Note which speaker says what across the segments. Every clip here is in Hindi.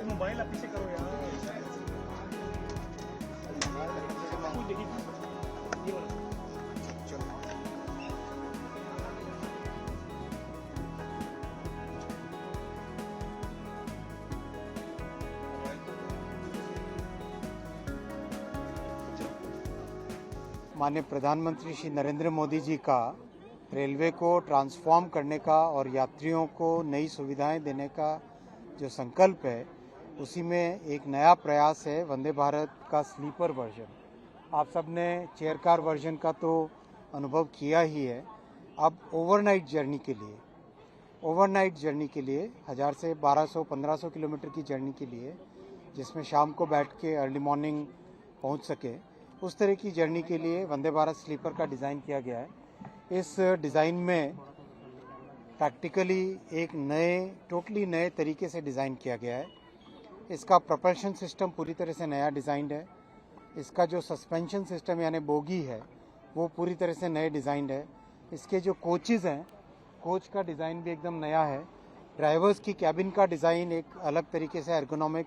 Speaker 1: मोबाइल आप पीछे करो यार।
Speaker 2: माननीय प्रधानमंत्री श्री नरेंद्र मोदी जी का रेलवे को ट्रांसफॉर्म करने का और यात्रियों को नई सुविधाएं देने का जो संकल्प है, उसी में एक नया प्रयास है वंदे भारत का स्लीपर वर्जन। आप सबने चेयर कार वर्जन का तो अनुभव किया ही है। अब ओवरनाइट जर्नी के लिए 1000 से 1200-1500 किलोमीटर की जर्नी के लिए, जिसमें शाम को बैठ के अर्ली मॉर्निंग पहुंच सके, उस तरह की जर्नी के लिए वंदे भारत स्लीपर का डिज़ाइन किया गया है। इस डिज़ाइन में प्रैक्टिकली एक टोटली नए तरीके से डिज़ाइन किया गया है। इसका प्रोपल्शन सिस्टम पूरी तरह से नया डिज़ाइंड है। इसका जो सस्पेंशन सिस्टम यानी बोगी है, वो पूरी तरह से नए डिज़ाइंड है। इसके जो कोचेज़ हैं, कोच का डिज़ाइन भी एकदम नया है। ड्राइवर्स की कैबिन का डिज़ाइन एक अलग तरीके से एर्गोनॉमिक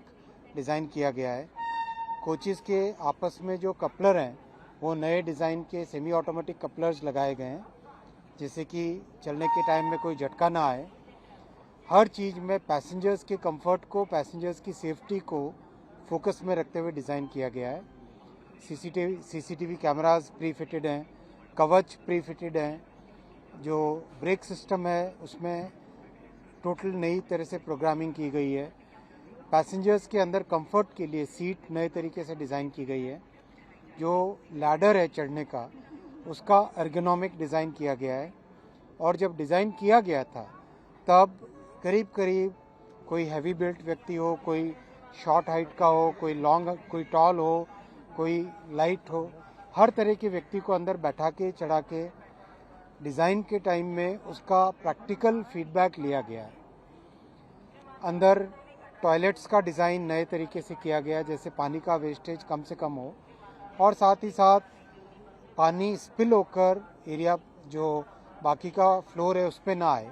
Speaker 2: डिज़ाइन किया गया है। कोचेज़ के आपस में जो कपलर हैं, वो नए डिज़ाइन के सेमी ऑटोमेटिक कपलर्स लगाए गए हैं, जिससे कि चलने के टाइम में कोई झटका ना आए। हर चीज़ में पैसेंजर्स के कंफर्ट को, पैसेंजर्स की सेफ्टी को फोकस में रखते हुए डिज़ाइन किया गया है। सीसीटीवी कैमरास प्री फिटेड हैं, कवच प्री फिटेड हैं। जो ब्रेक सिस्टम है, उसमें टोटल नई तरह से प्रोग्रामिंग की गई है। पैसेंजर्स के अंदर कंफर्ट के लिए सीट नए तरीके से डिज़ाइन की गई है। जो लैडर है चढ़ने का, उसका एर्गोनॉमिक डिज़ाइन किया गया है। और जब डिज़ाइन किया गया था, तब करीब करीब कोई हैवी बिल्ट व्यक्ति हो, कोई शॉर्ट हाइट का हो, कोई लॉन्ग, कोई टॉल हो, कोई लाइट हो, हर तरह के व्यक्ति को अंदर बैठा के चढ़ा के डिज़ाइन के टाइम में उसका प्रैक्टिकल फीडबैक लिया गया है। अंदर टॉयलेट्स का डिज़ाइन नए तरीके से किया गया, जैसे पानी का वेस्टेज कम से कम हो, और साथ ही साथ पानी स्पिल होकर एरिया जो बाकी का फ्लोर है उस पर ना आए।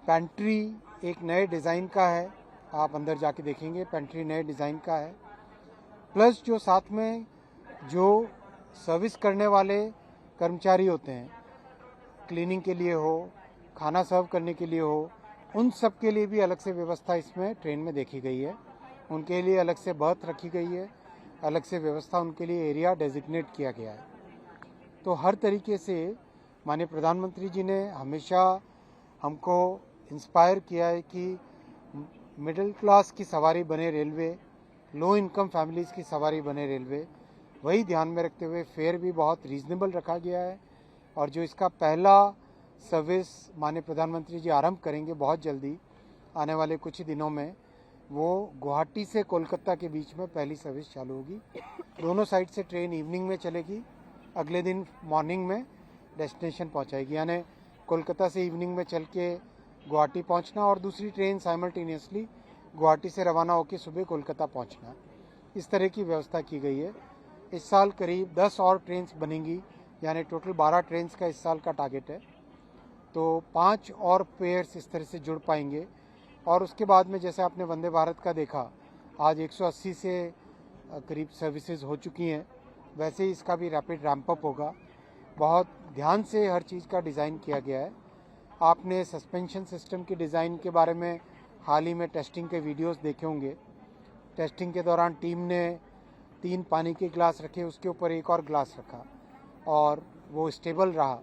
Speaker 2: पेंट्री एक नए डिज़ाइन का है, आप अंदर जाके देखेंगे, पेंट्री नए डिज़ाइन का है। प्लस जो साथ में जो सर्विस करने वाले कर्मचारी होते हैं, क्लीनिंग के लिए हो, खाना सर्व करने के लिए हो, उन सब के लिए भी अलग से व्यवस्था इसमें ट्रेन में देखी गई है। उनके लिए अलग से बर्थ रखी गई है, अलग से व्यवस्था, उनके लिए एरिया डेजिग्नेट किया गया है। तो हर तरीके से माननीय प्रधानमंत्री जी ने हमेशा हमको इंस्पायर किया है कि मिडिल क्लास की सवारी बने रेलवे, लो इनकम फैमिलीज़ की सवारी बने रेलवे। वही ध्यान में रखते हुए फेयर भी बहुत रीजनेबल रखा गया है। और जो इसका पहला सर्विस माननीय प्रधानमंत्री जी आरंभ करेंगे बहुत जल्दी, आने वाले कुछ ही दिनों में, वो गुवाहाटी से कोलकाता के बीच में पहली सर्विस चालू होगी। दोनों साइड से ट्रेन इवनिंग में चलेगी, अगले दिन मॉर्निंग में डेस्टिनेशन पहुंचाएगी। यानी कोलकाता से इवनिंग में चल के गुवाहाटी पहुंचना और दूसरी ट्रेन साइमल्टेनियसली गुवाहाटी से रवाना होकर सुबह कोलकाता पहुंचना, इस तरह की व्यवस्था की गई है। इस साल करीब 10 और ट्रेन बनेंगी, यानी टोटल 12 ट्रेन का इस साल का टारगेट है। तो 5 और पेयर्स इस तरह से जुड़ पाएंगे। और उसके बाद में जैसे आपने वंदे भारत का देखा, आज 180 से करीब सर्विसेज हो चुकी हैं, वैसे ही इसका भी रैपिड रैंप अप होगा। बहुत ध्यान से हर चीज़ का डिज़ाइन किया गया है। आपने सस्पेंशन सिस्टम के डिज़ाइन के बारे में हाल ही में टेस्टिंग के वीडियोस देखे होंगे। टेस्टिंग के दौरान टीम ने 3 पानी के ग्लास रखे, उसके ऊपर एक और ग्लास रखा और वो स्टेबल रहा।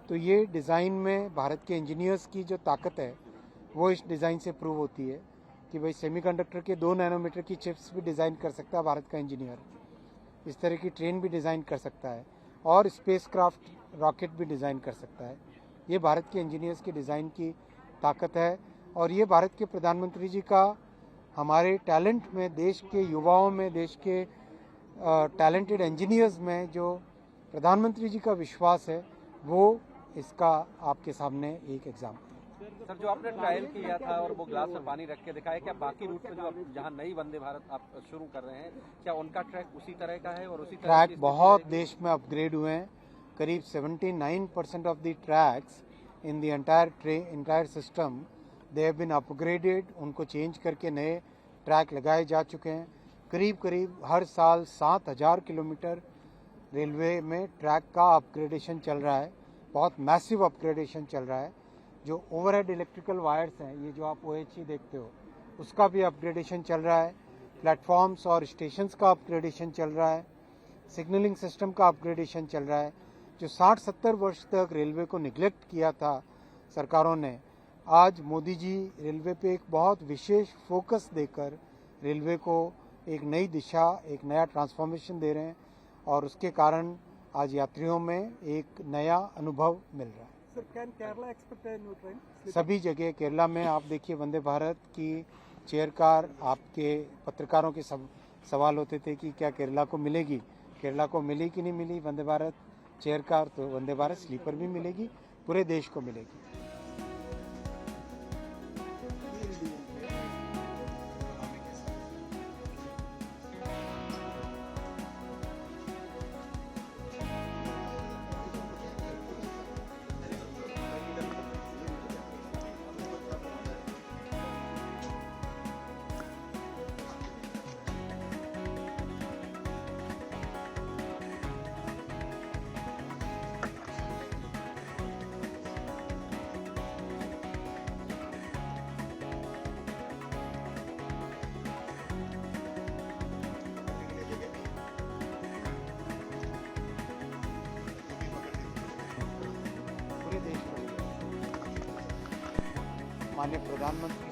Speaker 2: तो ये डिज़ाइन में भारत के इंजीनियर्स की जो ताकत है, वो इस डिज़ाइन से प्रूव होती है कि भाई सेमीकंडक्टर के 2 नैनोमीटर की चिप्स भी डिज़ाइन कर सकता है भारत का इंजीनियर, इस तरह की ट्रेन भी डिज़ाइन कर सकता है, और स्पेसक्राफ्ट रॉकेट भी डिज़ाइन कर सकता है। ये भारत के इंजीनियर्स की डिज़ाइन की ताकत है। और ये भारत के प्रधानमंत्री जी का हमारे टैलेंट में, देश के युवाओं में, देश के टैलेंटेड इंजीनियर्स में जो प्रधानमंत्री जी का विश्वास है, वो इसका आपके सामने एक एग्जाम्पल।
Speaker 3: सर, जो आपने ट्रायल किया था और वो ग्लास में पानी रख के दिखाया, क्या बाकी रूट पे जो जहां नई वंदे भारत आप शुरू कर रहे हैं, क्या उनका ट्रैक उसी तरह का है? और उसी तरह
Speaker 2: ट्रैक बहुत देश में अपग्रेड हुए हैं। करीब 79% of the tracks in the entire system they have been upgraded. उनको चेंज करके नए ट्रैक लगाए जा चुके हैं। करीब करीब हर साल 7,000 किलोमीटर रेलवे में ट्रैक का अपग्रेडेशन चल रहा है, बहुत मैसिव अपग्रेडेशन चल रहा है। जो ओवरहेड इलेक्ट्रिकल वायर्स हैं, ये जो आप OHE देखते हो, उसका भी अपग्रेडेशन चल रहा है। प्लेटफॉर्म्स और स्टेशंस का अपग्रेडेशन चल रहा है। सिग्नलिंग सिस्टम का अपग्रेडेशन चल रहा है। जो 60-70 वर्ष तक रेलवे को निगलेक्ट किया था सरकारों ने, आज मोदी जी रेलवे पे एक बहुत विशेष फोकस देकर रेलवे को एक नई दिशा, एक नया ट्रांसफॉर्मेशन दे रहे हैं और उसके कारण आज यात्रियों में एक नया अनुभव मिल रहा है।
Speaker 1: Sir, can Kerala expect a new train?
Speaker 2: सभी जगह केरला में आप देखिए, वंदे भारत की चेयर कार, आपके पत्रकारों के सवाल होते थे कि क्या केरला को मिलेगी, केरला को मिली कि नहीं मिली वंदे भारत चेयर कार, तो वंदे भारत स्लीपर भी मिलेगी, पूरे देश को मिलेगी। पूरे देश में माननीय प्रधानमंत्री